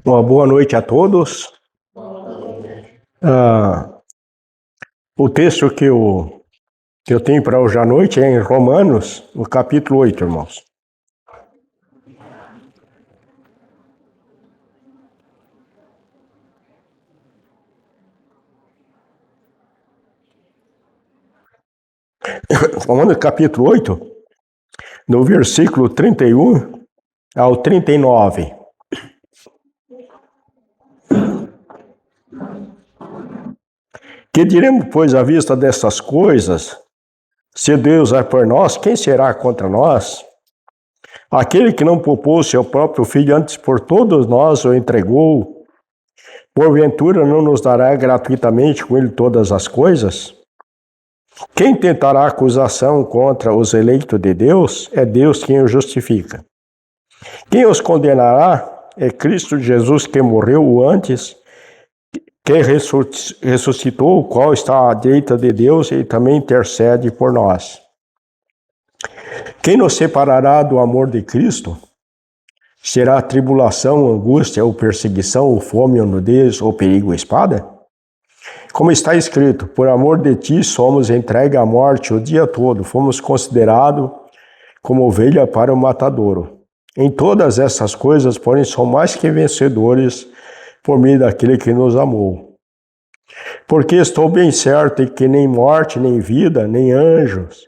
Uma boa noite a todos. O texto que eu tenho para hoje à noite é em Romanos, no capítulo 8, irmãos. Romanos capítulo 8, no versículo 31 ao 39. Que diremos, pois, à vista dessas coisas? Se Deus é por nós, quem será contra nós? Aquele que não poupou seu próprio filho, antes por todos nós o entregou, porventura não nos dará gratuitamente com ele todas as coisas? Quem tentará acusação contra os eleitos de Deus? É Deus quem os justifica. Quem os condenará? É Cristo Jesus, que morreu antes, que ressuscitou, o qual está à direita de Deus e também intercede por nós. Quem nos separará do amor de Cristo? Será tribulação, angústia, ou perseguição, ou fome, ou nudez, ou perigo, ou espada? Como está escrito, por amor de ti somos entregues à morte o dia todo, fomos considerados como ovelha para o matadouro. Em todas essas coisas, porém, somos mais que vencedores por meio daquele que nos amou. Porque estou bem certo de que nem morte, nem vida, nem anjos,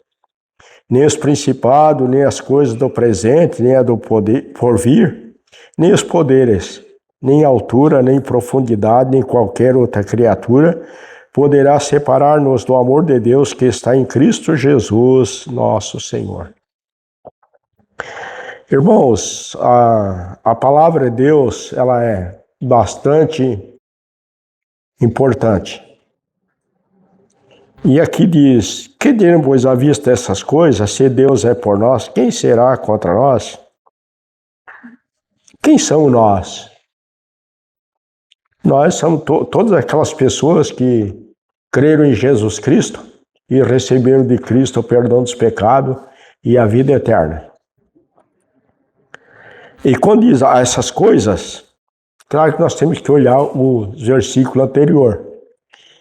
nem os principados, nem as coisas do presente, nem a do poder por vir, nem os poderes, nem altura, nem profundidade, nem qualquer outra criatura poderá separar-nos do amor de Deus que está em Cristo Jesus, nosso Senhor. Irmãos, a palavra de Deus, ela é bastante importante. E aqui diz, que diremos, pois, à vista dessas coisas? Se Deus é por nós, quem será contra nós? Quem são nós? Nós somos todas aquelas pessoas que creram em Jesus Cristo e receberam de Cristo o perdão dos pecados e a vida eterna. E quando diz essas coisas, claro que nós temos que olhar o versículo anterior.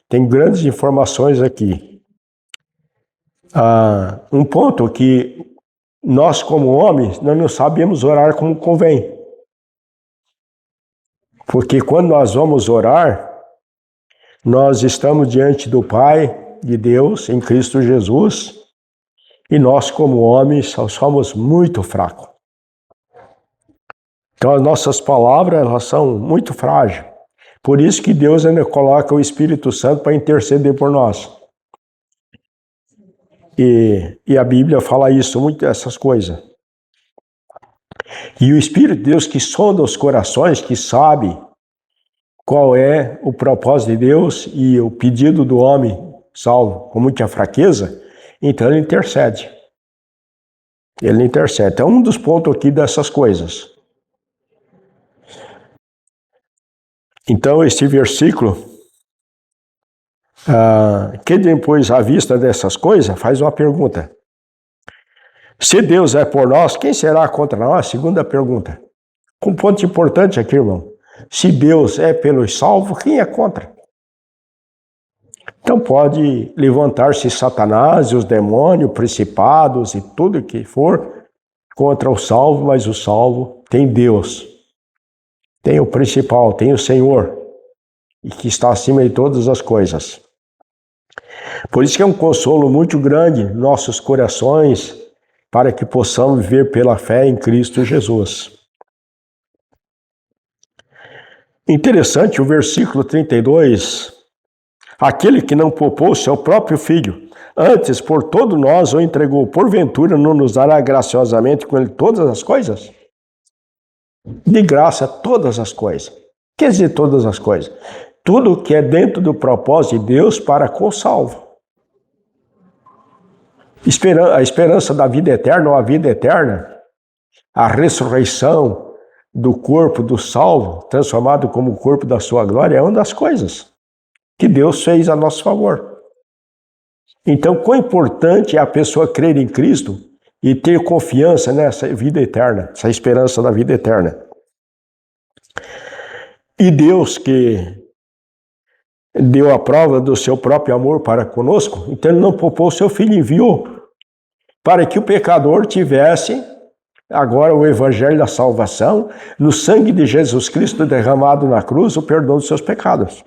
Tem grandes informações aqui. Um ponto que nós, como homens, nós não sabemos orar como convém. Porque quando nós vamos orar, nós estamos diante do Pai, de Deus, em Cristo Jesus, e nós, como homens, somos muito fracos. Então, as nossas palavras, elas são muito frágeis. Por isso que Deus ainda coloca o Espírito Santo para interceder por nós. E a Bíblia fala isso, muito dessas coisas. E o Espírito de Deus que sonda os corações, que sabe qual é o propósito de Deus e o pedido do homem salvo com muita fraqueza, então ele intercede. Ele intercede. É um dos pontos aqui dessas coisas. Então, este versículo, que depois, à vista dessas coisas, faz uma pergunta. Se Deus é por nós, quem será contra nós? Segunda pergunta. Um ponto importante aqui, irmão. Se Deus é pelos salvos, quem é contra? Então pode levantar-se Satanás e os demônios, principados e tudo que for contra o salvo, mas o salvo tem Deus. Tem o principal, tem o Senhor, e que está acima de todas as coisas. Por isso que é um consolo muito grande em nossos corações, para que possamos viver pela fé em Cristo Jesus. Interessante o versículo 32. Aquele que não poupou seu próprio filho, antes por todos nós o entregou, porventura não nos dará graciosamente com ele todas as coisas? De graça, todas as coisas. Quer dizer, todas as coisas. Tudo que é dentro do propósito de Deus para com o salvo. A esperança da vida eterna, ou a vida eterna, a ressurreição do corpo do salvo, transformado como o corpo da sua glória, é uma das coisas que Deus fez a nosso favor. Então, quão importante é a pessoa crer em Cristo e ter confiança nessa vida eterna, essa esperança da vida eterna. E Deus que deu a prova do seu próprio amor para conosco, então Ele não poupou o seu Filho, enviou para que o pecador tivesse agora o evangelho da salvação, no sangue de Jesus Cristo derramado na cruz, o perdão dos seus pecados.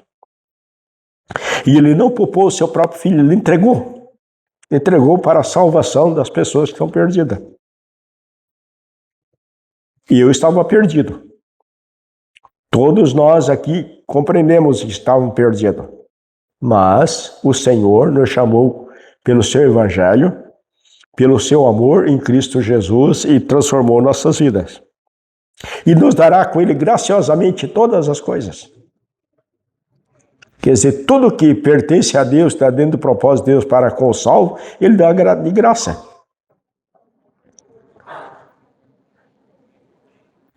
E Ele não poupou o seu próprio Filho, Ele entregou para a salvação das pessoas que estão perdidas. E eu estava perdido. Todos nós aqui compreendemos que estavam perdidos. Mas o Senhor nos chamou pelo seu evangelho, pelo seu amor em Cristo Jesus e transformou nossas vidas. E nos dará com Ele graciosamente todas as coisas. Quer dizer, tudo que pertence a Deus, está dentro do propósito de Deus para com o salvo, Ele dá de graça.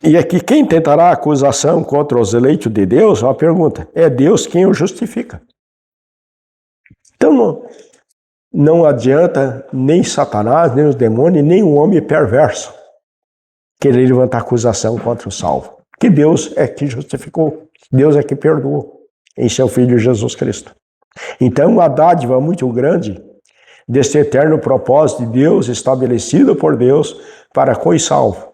E aqui, quem tentará acusação contra os eleitos de Deus? Uma pergunta. É Deus quem o justifica. Então, não adianta nem Satanás, nem os demônios, nem o homem perverso querer levantar acusação contra o salvo. Que Deus é que justificou, Deus é que perdoou em seu Filho Jesus Cristo. Então, uma dádiva muito grande desse eterno propósito de Deus, estabelecido por Deus para com o salvo.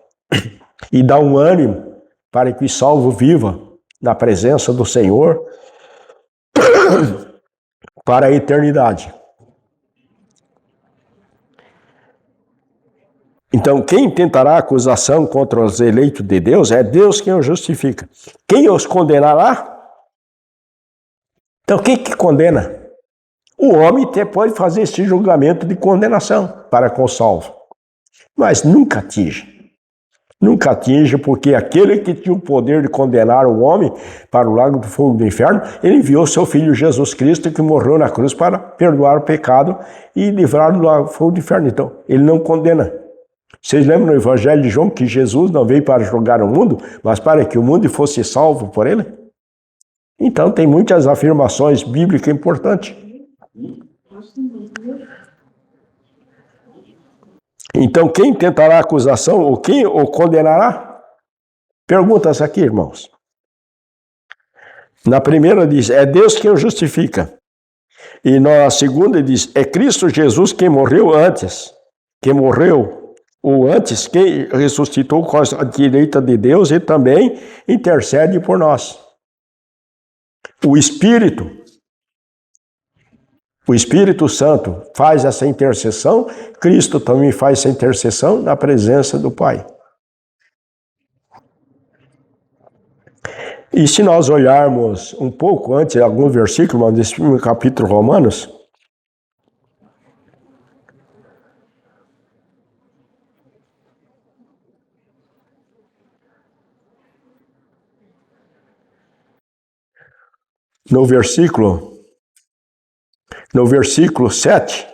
E dá um ânimo para que o salvo viva na presença do Senhor para a eternidade. Então, quem tentará acusação contra os eleitos de Deus, é Deus quem os justifica. Quem os condenará? Então, quem que condena? O homem até pode fazer esse julgamento de condenação para com o salvo, mas nunca atinge. Nunca atinge, porque aquele que tinha o poder de condenar o homem para o lago do fogo do inferno, ele enviou seu Filho Jesus Cristo, que morreu na cruz para perdoar o pecado e livrar do lago do fogo do inferno. Então, ele não condena. Vocês lembram no Evangelho de João que Jesus não veio para julgar o mundo, mas para que o mundo fosse salvo por ele? Então, tem muitas afirmações bíblicas importantes. Então, quem tentará acusação ou quem o condenará? Perguntas aqui, irmãos. Na primeira diz, é Deus quem o justifica. E na segunda diz, é Cristo Jesus quem morreu antes. Quem morreu ou antes, quem ressuscitou com a direita de Deus e também intercede por nós. O Espírito Santo faz essa intercessão, Cristo também faz essa intercessão na presença do Pai. E se nós olharmos um pouco antes, algum versículo desse capítulo Romanos, no versículo 7,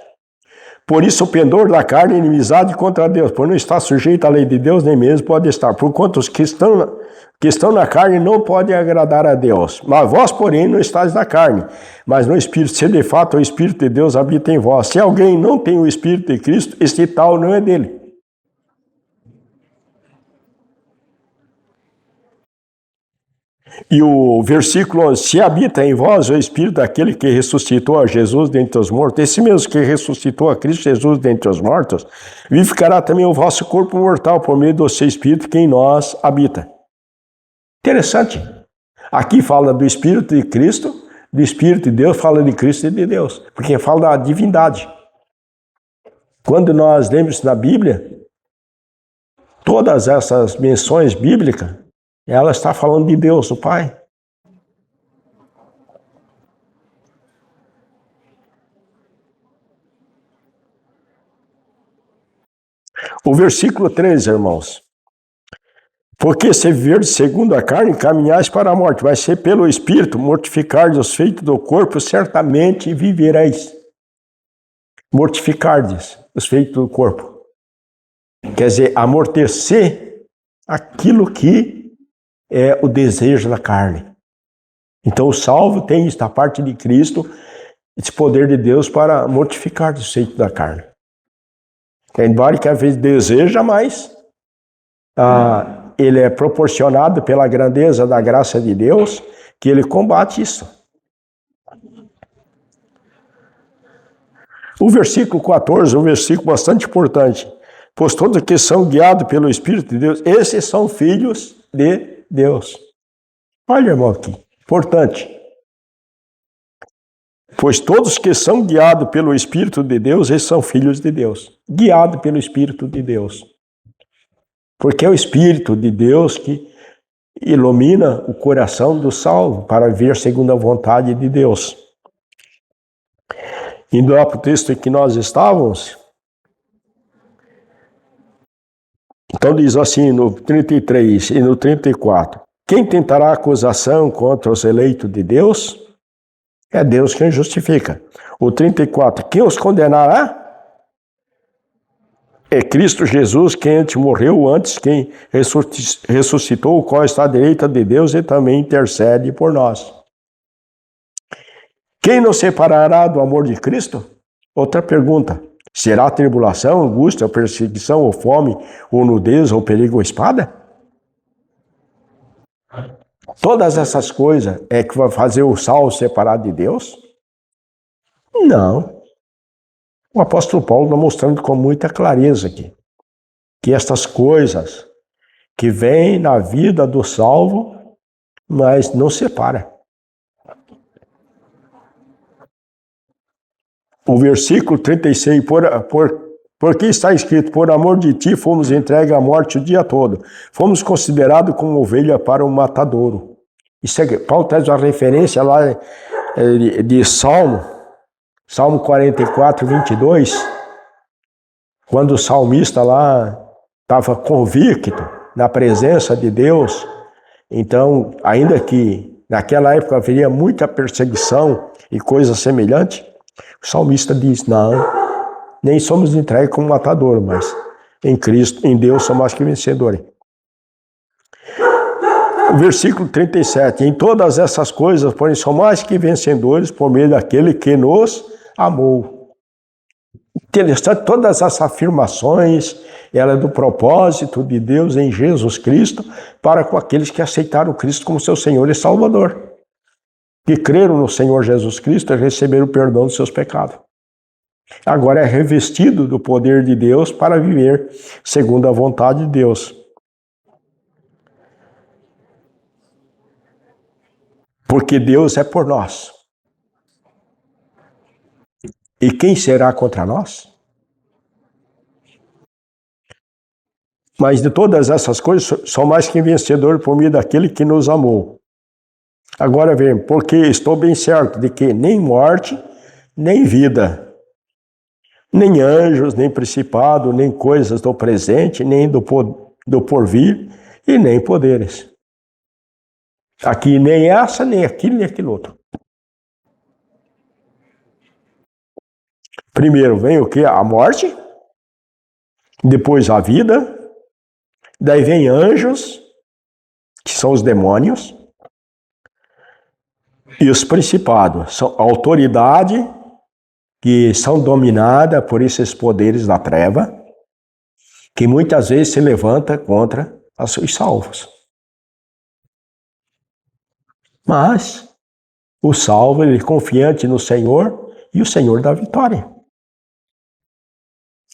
por isso o pendor da carne é inimizade contra Deus, por não estar sujeito à lei de Deus, nem mesmo pode estar, porquanto os que estão na carne não podem agradar a Deus. Mas vós, porém, não estáis na carne, mas no Espírito, se de fato o Espírito de Deus habita em vós. Se alguém não tem o Espírito de Cristo, este tal não é dele. E o versículo 11, se habita em vós o Espírito daquele que ressuscitou a Jesus dentre os mortos, esse mesmo que ressuscitou a Cristo Jesus dentre os mortos, vivificará também o vosso corpo mortal por meio do seu Espírito que em nós habita. Interessante. Aqui fala do Espírito de Cristo, do Espírito de Deus, fala de Cristo e de Deus, porque fala da divindade. Quando nós lemos na Bíblia, todas essas menções bíblicas, ela está falando de Deus, o Pai. O versículo 13, irmãos. Porque se viverdes segundo a carne, caminhais para a morte, vai ser pelo Espírito, mortificardes os feitos do corpo, certamente vivereis. Mortificardes os feitos do corpo. Quer dizer, amortecer aquilo que é o desejo da carne. Então o salvo tem da parte de Cristo esse poder de Deus para mortificar os feitos da carne. Embora que às vezes deseja, mas ele é proporcionado pela grandeza da graça de Deus, que ele combate isso. O versículo 14, um versículo bastante importante. Pois todos que são guiados pelo Espírito de Deus, esses são filhos de Deus. Olha, irmão, aqui, importante. Pois todos que são guiados pelo Espírito de Deus, esses são filhos de Deus. Guiado pelo Espírito de Deus. Porque é o Espírito de Deus que ilumina o coração do salvo para viver segundo a vontade de Deus. Indo lá para o texto em que nós estávamos, então diz assim no 33 e no 34, quem tentará acusação contra os eleitos de Deus? É Deus quem justifica. O 34, quem os condenará? É Cristo Jesus quem antes morreu, antes quem ressuscitou, o qual está à direita de Deus e também intercede por nós. Quem nos separará do amor de Cristo? Outra pergunta. Será tribulação, angústia, perseguição, ou fome, ou nudez, ou perigo, ou espada? Todas essas coisas é que vai fazer o salvo separado de Deus? Não. O apóstolo Paulo está mostrando com muita clareza aqui que estas coisas que vêm na vida do salvo, mas não separa. O versículo 36, porque está escrito, por amor de ti fomos entregues à morte o dia todo. Fomos considerados como ovelha para o matadouro. Isso é, Paulo traz uma referência lá de Salmo 44, 22, quando o salmista lá estava convicto na presença de Deus. Então, ainda que naquela época haveria muita perseguição e coisa semelhante, o salmista diz, não, nem somos entregues como matador, mas em Cristo, em Deus, somos mais que vencedores. O versículo 37, em todas essas coisas, porém, somos mais que vencedores por meio daquele que nos amou. Interessante, todas essas afirmações, ela é do propósito de Deus em Jesus Cristo para com aqueles que aceitaram Cristo como seu Senhor e Salvador. Que creram no Senhor Jesus Cristo e receberam o perdão dos seus pecados. Agora é revestido do poder de Deus para viver segundo a vontade de Deus. Porque Deus é por nós. E quem será contra nós? Mas de todas essas coisas, só mais que vencedor por meio daquele que nos amou. Agora vem, porque estou bem certo de que nem morte, nem vida, nem anjos, nem principado, nem coisas do presente, nem do porvir, e nem poderes. Aqui nem essa, nem aquilo, nem aquilo outro. Primeiro vem o quê? A morte, depois a vida, daí vem anjos, que são os demônios, e os principados, são autoridade que são dominadas por esses poderes da treva, que muitas vezes se levanta contra os salvos. Mas o salvo, ele é confiante no Senhor e o Senhor dá vitória.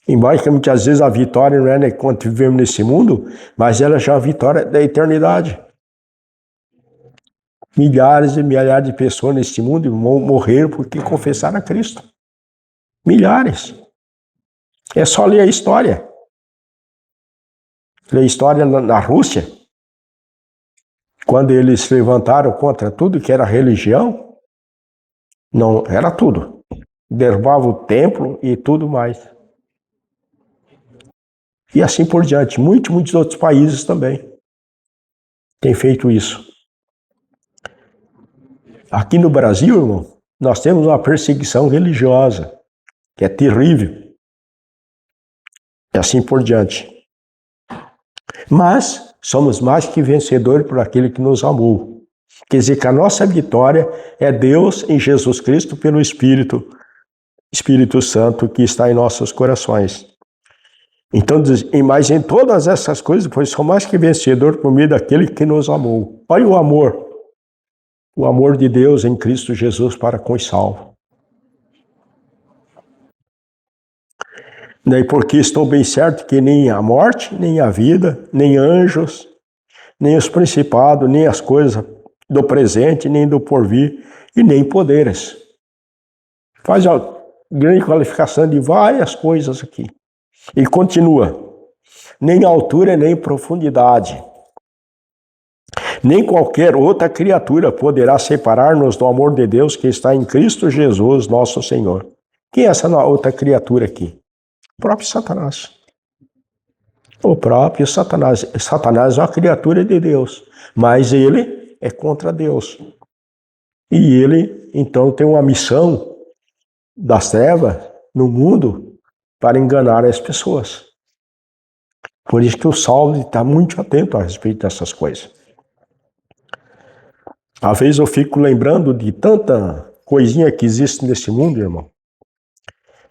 Embora que muitas vezes a vitória não é quando vivemos nesse mundo, mas ela já é a vitória da eternidade. Milhares e milhares de pessoas neste mundo vão morrer porque confessaram a Cristo. Milhares. É só ler a história. Ler a história na Rússia. Quando eles se levantaram contra tudo que era religião, não, era tudo. Derrubava o templo e tudo mais. E assim por diante. Muitos outros países também têm feito isso. Aqui no Brasil, irmão, nós temos uma perseguição religiosa, que é terrível. E assim por diante. Mas somos mais que vencedores por aquele que nos amou. Quer dizer que a nossa vitória é Deus em Jesus Cristo pelo Espírito Santo que está em nossos corações. Então, mas em todas essas coisas, pois sou mais que vencedor por meio daquele que nos amou. Olha o amor de Deus em Cristo Jesus para com os salvos. Daí porque estou bem certo que nem a morte, nem a vida, nem anjos, nem os principados, nem as coisas do presente, nem do porvir, e nem poderes. Faz a grande qualificação de várias coisas aqui. E continua. Nem altura, nem profundidade, nem qualquer outra criatura poderá separar-nos do amor de Deus que está em Cristo Jesus, nosso Senhor. Quem é essa outra criatura aqui? O próprio Satanás. O próprio Satanás. Satanás é uma criatura de Deus, mas ele é contra Deus. E ele, então, tem uma missão das trevas no mundo para enganar as pessoas. Por isso que o salvo está muito atento a respeito dessas coisas. Às vezes eu fico lembrando de tanta coisinha que existe nesse mundo, irmão,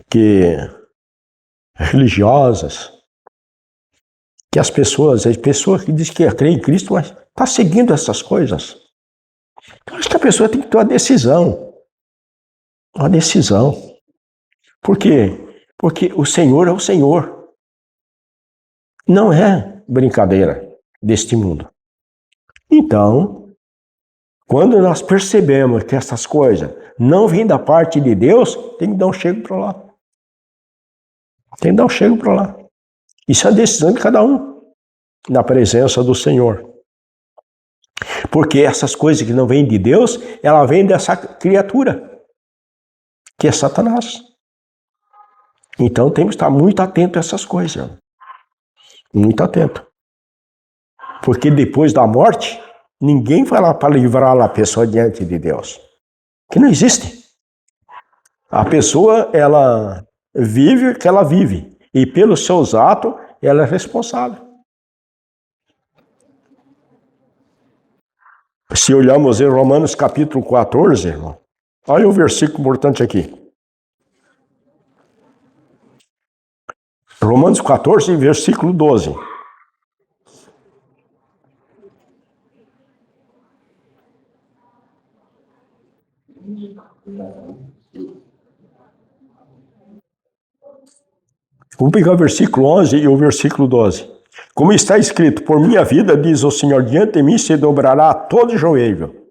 que religiosas, que as pessoas que dizem que creem em Cristo, mas está seguindo essas coisas. Eu acho que a pessoa tem que ter uma decisão. Uma decisão. Por quê? Porque o Senhor é o Senhor. Não é brincadeira deste mundo. Então, quando nós percebemos que essas coisas não vêm da parte de Deus, tem que dar um chego para lá. Tem que dar um chego para lá. Isso é a decisão de cada um, na presença do Senhor. Porque essas coisas que não vêm de Deus, ela vem dessa criatura, que é Satanás. Então temos que estar muito atento a essas coisas. Muito atento. Porque depois da morte, ninguém vai lá para livrar a pessoa diante de Deus. Que não existe. A pessoa, ela vive o que ela vive. E pelos seus atos, ela é responsável. Se olharmos em Romanos capítulo 14, irmão, olha o versículo importante aqui. Romanos 14, versículo 12. Vamos pegar o versículo 11 e o versículo 12. Como está escrito, por minha vida, diz o Senhor, diante de mim se dobrará todo joelho,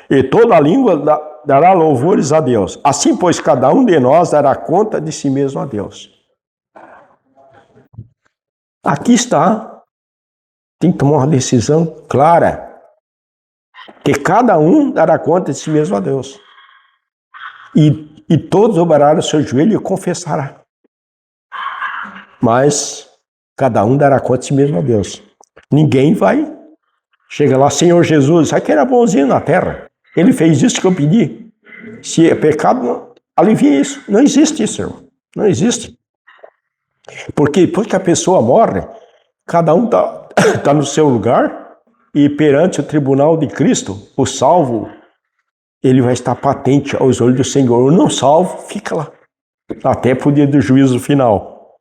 e toda língua dará louvores a Deus. Assim, pois, cada um de nós dará conta de si mesmo a Deus. Aqui está. Tem que tomar uma decisão clara. Que cada um dará conta de si mesmo a Deus. E todos dobrarão o seu joelho e confessará. Mas cada um dará conta de si mesmo a Deus. Ninguém vai chegar lá, Senhor Jesus, aqui era bonzinho na terra. Ele fez isso que eu pedi. Se é pecado, alivia isso. Não existe isso, irmão. Não existe. Porque depois que a pessoa morre, cada um está no seu lugar e perante o tribunal de Cristo, o salvo, ele vai estar patente aos olhos do Senhor. O não salvo fica lá, até para o dia do juízo final.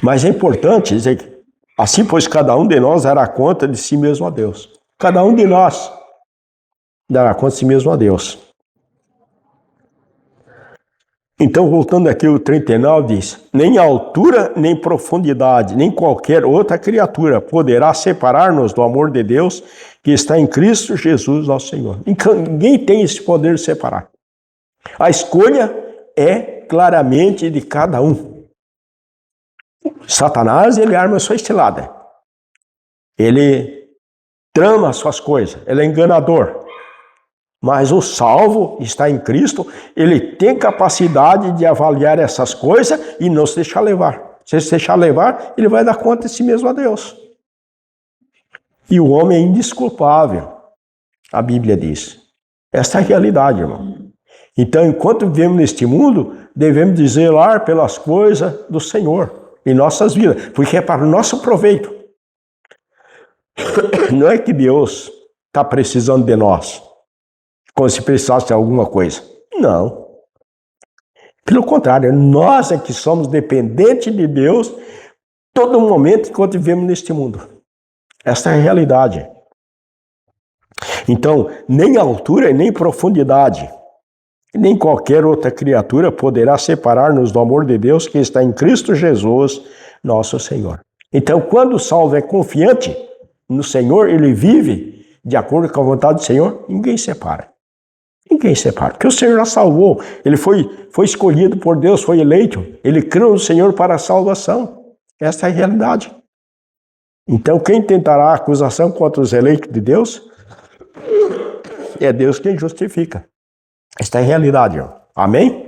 Mas é importante dizer que, assim, pois cada um de nós dará conta de si mesmo a Deus. Cada um de nós dará conta de si mesmo a Deus. Então, voltando aqui, o 39 diz, nem altura, nem profundidade, nem qualquer outra criatura poderá separar-nos do amor de Deus que está em Cristo Jesus, nosso Senhor. Ninguém tem esse poder de separar. A escolha é claramente de cada um. Satanás, ele arma a sua estilada. Ele trama as suas coisas, ele é enganador. Mas o salvo está em Cristo, ele tem capacidade de avaliar essas coisas e não se deixar levar. Se ele se deixar levar, ele vai dar conta de si mesmo a Deus. E o homem é indesculpável, a Bíblia diz. Essa é a realidade, irmão. Então, enquanto vivemos neste mundo, devemos zelar pelas coisas do Senhor em nossas vidas, porque é para o nosso proveito. Não é que Deus está precisando de nós, como se precisasse de alguma coisa. Não. Pelo contrário, nós é que somos dependentes de Deus todo momento enquanto vivemos neste mundo. Esta é a realidade. Então, nem altura e nem profundidade, nem qualquer outra criatura poderá separar-nos do amor de Deus que está em Cristo Jesus, nosso Senhor. Então, quando o salvo é confiante no Senhor, ele vive de acordo com a vontade do Senhor, ninguém separa. Ninguém separa, porque o Senhor já salvou, ele foi escolhido por Deus, foi eleito, ele creu no Senhor para a salvação. Esta é a realidade. Então, quem tentará acusação contra os eleitos de Deus, é Deus quem justifica. Esta é a realidade. Amém?